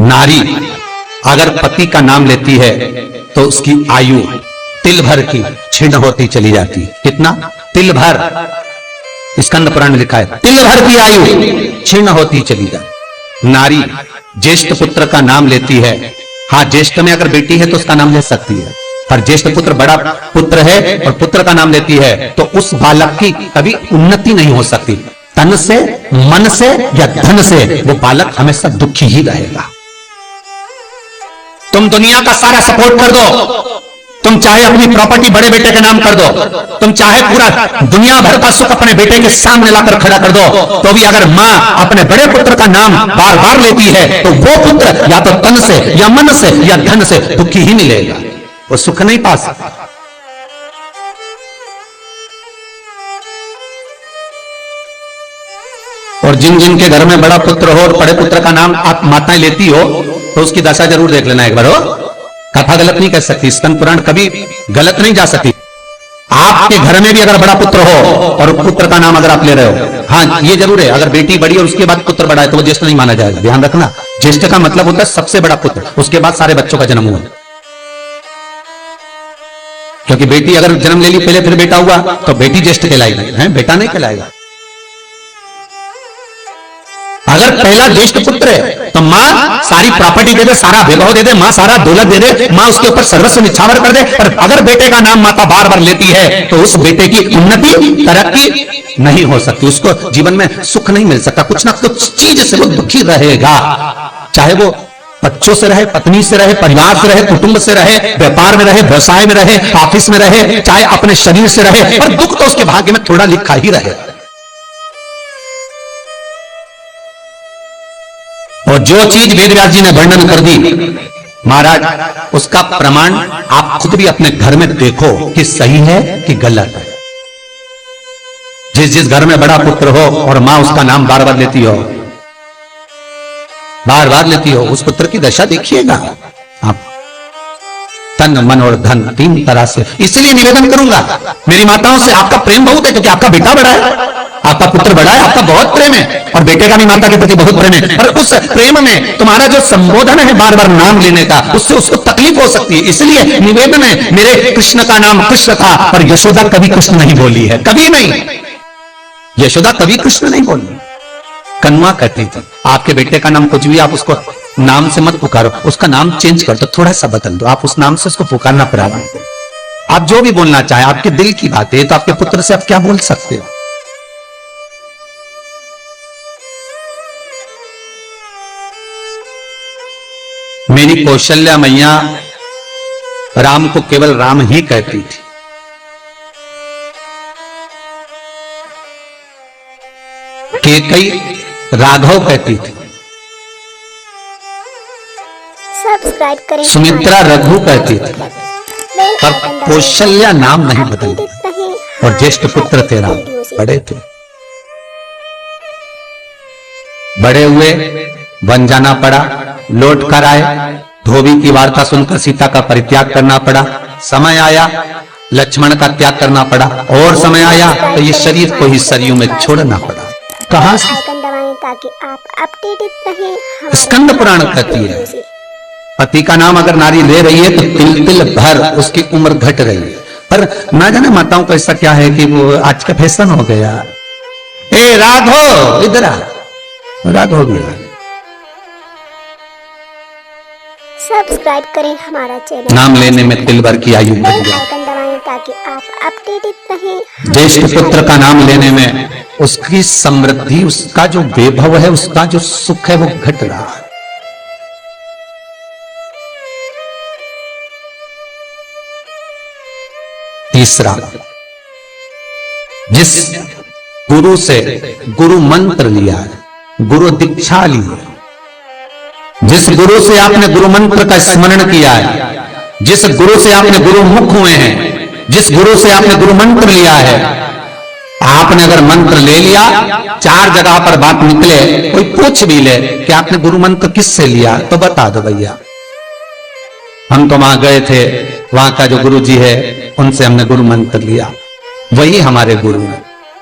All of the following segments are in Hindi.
नारी अगर पति का नाम लेती है तो उसकी आयु तिल भर की क्षीण होती चली जाती है। कितना? तिल भर। स्कंद पुराण में लिखा है तिल भर की आयु क्षीण होती चली जाती। नारी ज्येष्ठ पुत्र का नाम लेती है, हाँ ज्येष्ठ में अगर बेटी है तो उसका नाम ले सकती है, पर ज्येष्ठ पुत्र बड़ा पुत्र है और पुत्र का नाम लेती है तो उस बालक की कभी उन्नति नहीं हो सकती। तन से, मन से या धन से वो बालक हमेशा दुखी ही रहेगा। तुम दुनिया का सारा सपोर्ट कर दो, तुम चाहे अपनी प्रॉपर्टी बड़े बेटे के नाम कर दो, तुम चाहे पूरा दुनिया भर का सुख अपने बेटे के सामने लाकर खड़ा कर दो, तो भी अगर मां अपने बड़े पुत्र का नाम बार बार लेती है तो वो पुत्र या तो तन से या मन से या धन से दुखी ही मिलेगा, वो सुख नहीं पा सकता। और जिन जिन के घर में बड़ा पुत्र हो और बड़े पुत्र का नाम आप माताएं लेती हो तो उसकी दशा जरूर देख लेना एक बार। हो कथा गलत नहीं कर सकती, स्कंद पुराण कभी गलत नहीं जा सकती। आपके घर में भी अगर बड़ा पुत्र हो और पुत्र का नाम अगर आप ले रहे हो, हाँ ये जरूर है अगर बेटी बड़ी और उसके बाद पुत्र बड़ा है तो वो ज्येष्ठ नहीं माना जाएगा। ध्यान रखना, ज्येष्ठ का मतलब होता है सबसे बड़ा पुत्र, उसके बाद सारे बच्चों का जन्म हुआ। क्योंकि बेटी अगर जन्म ले ली पहले फिर बेटा हुआ तो बेटी ज्येष्ठ कहलाएगी, है बेटा नहीं कहलाएगा। अगर पहला ज्येष्ठ पुत्र है तो मां सारी प्रॉपर्टी दे दे, सारा वैभव दे दे, मां सारा दौलत दे दे, मां उसके ऊपर सर्वस्व निछावर कर दे। पर अगर बेटे का नाम माता बार बार लेती है तो उस बेटे की उन्नति तरक्की नहीं हो सकती, उसको जीवन में सुख नहीं मिल सकता, कुछ ना कुछ चीज से वो दुखी रहेगा। चाहे वो बच्चों से रहे, पत्नी से रहे, परिवार से रहे, कुटुंब से रहे, व्यापार में रहे, व्यवसाय में रहे, ऑफिस में रहे, चाहे अपने शरीर से रहे, पर दुख तो उसके भाग्य में थोड़ा लिखा ही रहे। और जो चीज वेदव्यास जी ने वर्णन कर दी महाराज, उसका प्रमाण आप खुद भी अपने घर में देखो कि सही है कि गलत है। जिस जिस घर में बड़ा पुत्र हो और मां उसका नाम बार बार लेती हो, बार बार लेती हो, उस पुत्र की दशा देखिएगा आप। तन, मन और धन तीन तरह से। इसलिए निवेदन करूंगा मेरी माताओं से, आपका प्रेम बहुत है क्योंकि आपका बेटा बड़ा है, आपका पुत्र बड़ा है, आपका बहुत प्रेम है और बेटे का भी माता के प्रति बहुत प्रेम है। पर उस प्रेम में तुम्हारा जो संबोधन है बार बार नाम लेने का, उससे उसको तकलीफ हो सकती है। इसलिए निवेदन है, मेरे कृष्ण का नाम कृष्ण था पर यशोदा कभी कृष्ण नहीं बोली है, कभी नहीं। यशोदा कभी कृष्ण नहीं बोली, कन्वा कहती थी। आपके बेटे का नाम कुछ भी, आप उसको नाम से मत पुकारो, उसका नाम चेंज कर दो, थोड़ा सा बदल दो, आप उस नाम से उसको पुकारना प्रारंभ करो। आप जो भी बोलना चाहे, आपके दिल की बात है, तो आपके पुत्र से आप क्या बोल सकते हो। मेरी कौशल्या मैया राम को केवल राम ही कहती थी। केकई राघव कहती थी, सब्सक्राइब करें। सुमित्रा रघु कहती थी, पर कौशल्या नाम नहीं बदली। और ज्येष्ठ पुत्र थे राम, बड़े थे, बड़े हुए, वन जाना पड़ा, लौट कर आए, धोबी की वार्ता सुनकर सीता का परित्याग करना पड़ा। समय आया लक्ष्मण का त्याग करना पड़ा, और समय आया तो ये शरीर को ही सरयू में छोड़ना पड़ा। कहां से? ताकि आप अपडेटेड रहें। स्कंद पुराण कहती है पति का नाम अगर नारी ले रही है तो तिल तिल भर उसकी उम्र घट रही है। पर ना जाने माताओं का ऐसा क्या है कि वो आज का फैशन हो गया, ए राघव इधर आ, राघव गया। सब्सक्राइब करें हमारा चैनल। नाम लेने में तिल भर की आयु बढ़ गई। आइकन दबाएं ताकि आप अपडेटेड रहें। ज्येष्ठ पुत्र का नाम लेने में उसकी समृद्धि, उसका जो वैभव है, उसका जो सुख है वो घट रहा है। तीसरा, जिस गुरु से गुरु मंत्र लिया है, गुरु दीक्षा ली है, जिस गुरु से आपने गुरु मंत्र का स्मरण किया है, जिस गुरु से आपने गुरु मुख हुए हैं, जिस गुरु से आपने गुरु मंत्र लिया है, आपने अगर मंत्र ले लिया, चार जगह पर बात निकले, कोई पूछ भी ले कि आपने गुरु मंत्र किससे लिया, तो बता दो भैया हम तो वहां गए थे, वहां का जो गुरु जी है उनसे हमने गुरु मंत्र लिया, वही हमारे गुरु है।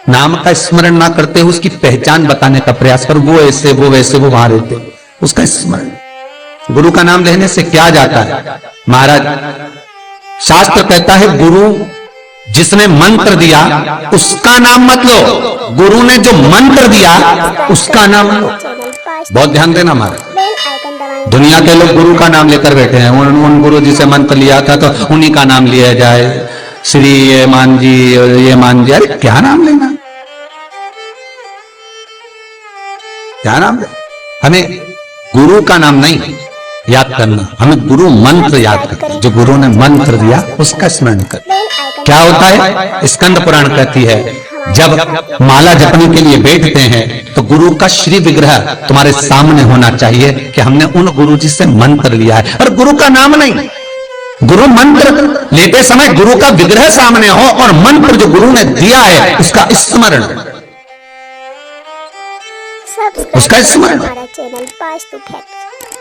नाम का स्मरण ना करते हुए उसकी पहचान बताने का प्रयास करो, वो ऐसे वो वैसे वो वहां रहते, उसका स्मरण। गुरु का नाम लेने से क्या जाता है महाराज? शास्त्र कहता है गुरु जिसने मंत्र दिया उसका नाम मत लो, गुरु ने जो मंत्र दिया उसका नाम लो। चैनल पास बहुत ध्यान देना महाराज। बेल आइकन दबाएं। दुनिया के लोग गुरु का नाम लेकर बैठे हैं, उन गुरु जी से मंत्र लिया था तो उन्हीं का नाम लिया जाए, श्री ये मान जी ये मान जी। अरे क्या नाम लेना, क्या नाम ले? हमें गुरु का नाम नहीं याद करना, हमें गुरु मंत्र याद करना। जो गुरु ने मंत्र दिया उसका स्मरण कर। बेल आइकन क्या होता है? स्कंद पुराण कहती है जब माला जपने के लिए बैठते हैं तो गुरु का श्री विग्रह तुम्हारे सामने होना चाहिए कि हमने उन गुरु जी से मंत्र लिया है, और गुरु का नाम नहीं। गुरु मंत्र लेते समय गुरु का विग्रह सामने हो और मंत्र जो गुरु ने दिया है उसका स्मरण, सब्सक्राइब उसका स्मरण। हमारा channel pass to fact.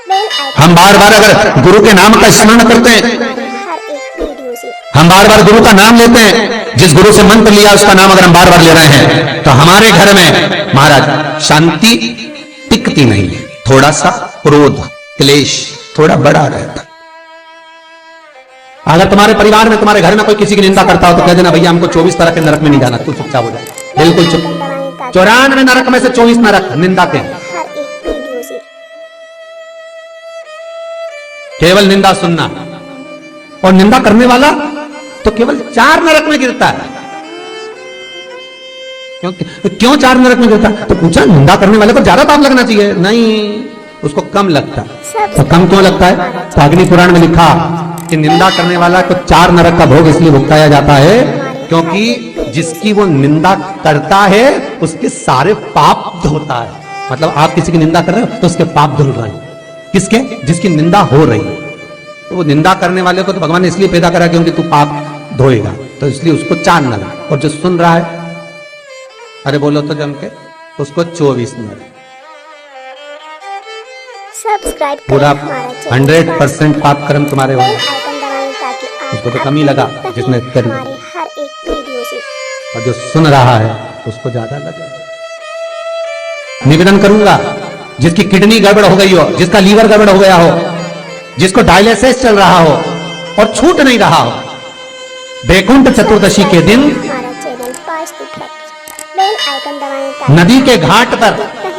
Bell icon हम बार बार अगर गुरु के नाम का स्मरण करते हैं, हमारे हर एक वीडियो से हम बार बार गुरु का नाम लेते हैं, जिस गुरु से मंत्र लिया उसका नाम अगर हम बार बार ले रहे हैं तो हमारे घर में महाराज शांति टिकती नहीं है, थोड़ा सा क्रोध क्लेश थोड़ा बड़ा रहता है। अगर तुम्हारे परिवार में तुम्हारे घर में कोई किसी की निंदा करता हो तो कह देना भैया हमको 24 तरह के नरक में नहीं जाना, तू चुपचाप हो जाए, बिल्कुल चुप। 94 नरक में से 24 नरक निंदा के, हर एक वीडियो से केवल निंदा सुनना, और निंदा करने वाला तो केवल 4 नरक में गिरता है। क्यों 4 नरक में गिरता है? तो पूछा निंदा करने वाले को ज्यादा पाप लगना चाहिए, नहीं उसको कम लगता है। तो कम क्यों लगता है? तो अग्नि पुराण में लिखा कि निंदा करने वाला को 4 नरक का भोग इसलिए भुगताया जाता है क्योंकि जिसकी वो निंदा करता है उसके सारे पाप धोता है। मतलब आप किसी की निंदा कर रहे हो तो उसके पाप धुल रहे हैं। किसके? जिसकी निंदा हो रही है। तो वो निंदा करने वाले को तो भगवान ने इसलिए पैदा करा क्योंकि तू पाप धोएगा, तो इसलिए उसको 4 नरक, और जो सुन रहा है अरे बोलो तो जम के उसको 24 नरक। सब्सक्राइब करें पूरा हमारा चैनल 100% पाप कर्म तुम्हारे बेल होंगे। आइकन दबाएं ताकि आप उसको तो कम ही लगा जिसने करी, हमारे हर एक वीडियो से और जो सुन रहा है उसको ज्यादा लगे। निवेदन करूंगा जिसकी किडनी गड़बड़ हो गई हो, जिसका लीवर गड़बड़ हो गया हो, जिसको डायलिसिस चल रहा हो और छूट नहीं रहा हो, वैकुंठ चतुर्दशी के दिन हमारा channel pass to fact. Bell icon दबाएं ताकि नदी के घाट पर,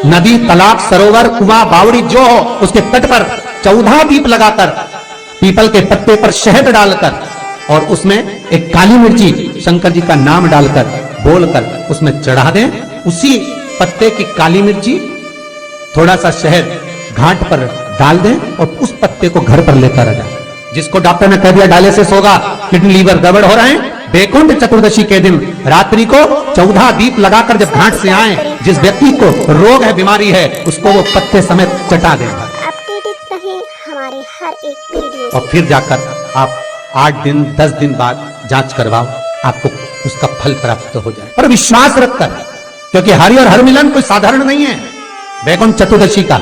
नदी तालाब सरोवर कुआं बावड़ी जो हो उसके तट पर 14 दीप लगाकर, पीपल के पत्ते पर शहद डालकर और उसमें एक काली मिर्ची शंकर जी का नाम डालकर बोलकर उसमें चढ़ा दें। उसी पत्ते की काली मिर्ची थोड़ा सा शहद घाट पर डाल दें और उस पत्ते को घर पर लेकर आ जाए। जिसको डॉक्टर ने कह दिया डायलिसिस होगा, किडनी लीवर गड़बड़ हो रहे हैं, वैकुंठ चतुर्दशी के दिन रात्रि को 14 दीप लगाकर जब घाट से आए, जिस व्यक्ति को रोग है बीमारी है उसको वो पत्ते समेत चटा देगा, अपडेटेड रहें हमारे हर एक वीडियो और फिर जाकर आप 8 दिन 10 दिन बाद जांच करवाओ, आपको उसका फल प्राप्त हो जाए। और विश्वास रखकर, क्योंकि हरि और हर मिलन कोई साधारण नहीं है। वैकुंठ चतुर्दशी का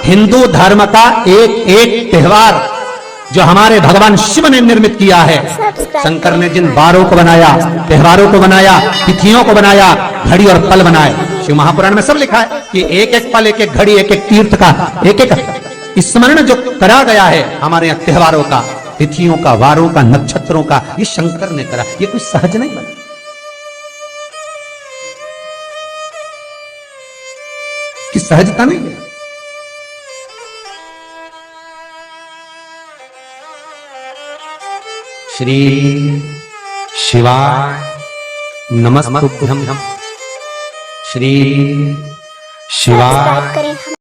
हिंदू धर्म का एक एक त्योहार जो हमारे भगवान शिव ने निर्मित किया है। शंकर ने जिन वारों को बनाया, त्योहारों को बनाया, तिथियों को बनाया, घड़ी और पल बनाए, शिव महापुराण में सब लिखा है कि एक एक पल, एक एक घड़ी, एक एक तीर्थ का एक एक स्मरण जो करा गया है हमारे यहाँ त्योहारों का, तिथियों का, वारों का, नक्षत्रों का, ये शंकर ने करा। ये कोई सहज नहीं बना, की सहजता नहीं है। श्री शिवाय नमस्तुभ्यं। श्री शिवाय। सब्सक्राइब करें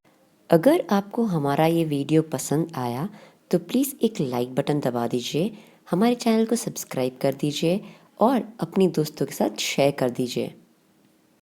अगर आपको हमारा ये वीडियो पसंद आया तो प्लीज़ एक लाइक बटन दबा दीजिए, हमारे चैनल को सब्सक्राइब कर दीजिए और अपने दोस्तों के साथ शेयर कर दीजिए।